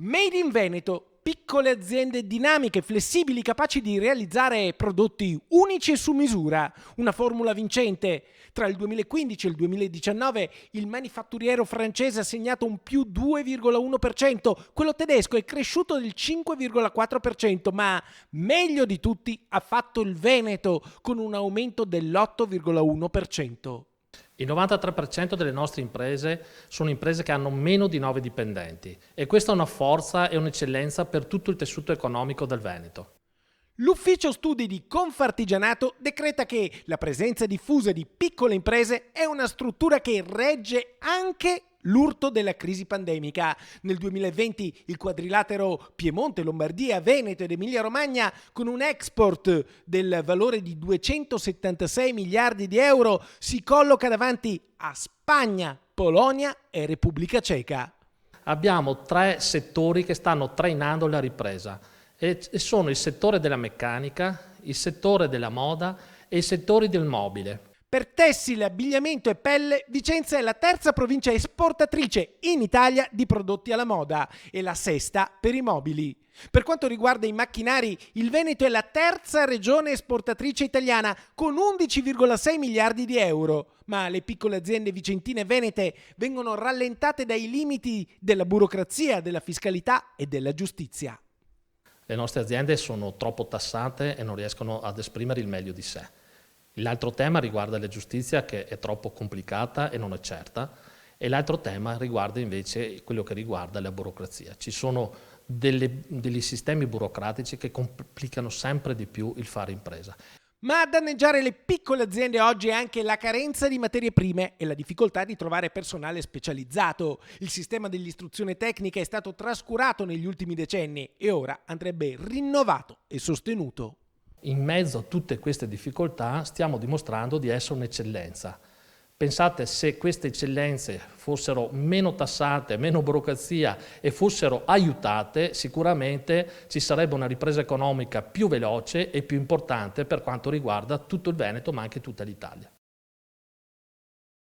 Made in Veneto, piccole aziende dinamiche, flessibili, capaci di realizzare prodotti unici e su misura. Una formula vincente. Tra il 2015 e il 2019 il manifatturiero francese ha segnato un più 2,1%, quello tedesco è cresciuto del 5,4%, ma meglio di tutti ha fatto il Veneto con un aumento dell'8,1%. Il 93% delle nostre imprese sono imprese che hanno meno di 9 dipendenti e questa è una forza e un'eccellenza per tutto il tessuto economico del Veneto. L'ufficio studi di Confartigianato decreta che la presenza diffusa di piccole imprese è una struttura che regge anche l'urto della crisi pandemica. Nel 2020 il quadrilatero Piemonte, Lombardia, Veneto ed Emilia-Romagna, con un export del valore di 276 miliardi di euro, si colloca davanti a Spagna, Polonia e Repubblica Ceca. Abbiamo 3 settori che stanno trainando la ripresa e sono il settore della meccanica, il settore della moda e i settori del mobile. Per tessile, abbigliamento e pelle, Vicenza è la terza provincia esportatrice in Italia di prodotti alla moda e la sesta per i mobili. Per quanto riguarda i macchinari, il Veneto è la terza regione esportatrice italiana con 11,6 miliardi di euro. Ma le piccole aziende vicentine e venete vengono rallentate dai limiti della burocrazia, della fiscalità e della giustizia. Le nostre aziende sono troppo tassate e non riescono ad esprimere il meglio di sé. L'altro tema riguarda la giustizia, che è troppo complicata e non è certa, e l'altro tema riguarda invece quello che riguarda la burocrazia. Ci sono degli sistemi burocratici che complicano sempre di più il fare impresa. Ma a danneggiare le piccole aziende oggi è anche la carenza di materie prime e la difficoltà di trovare personale specializzato. Il sistema dell'istruzione tecnica è stato trascurato negli ultimi decenni e ora andrebbe rinnovato e sostenuto. In mezzo a tutte queste difficoltà stiamo dimostrando di essere un'eccellenza. Pensate, se queste eccellenze fossero meno tassate, meno burocrazia e fossero aiutate, sicuramente ci sarebbe una ripresa economica più veloce e più importante per quanto riguarda tutto il Veneto ma anche tutta l'Italia.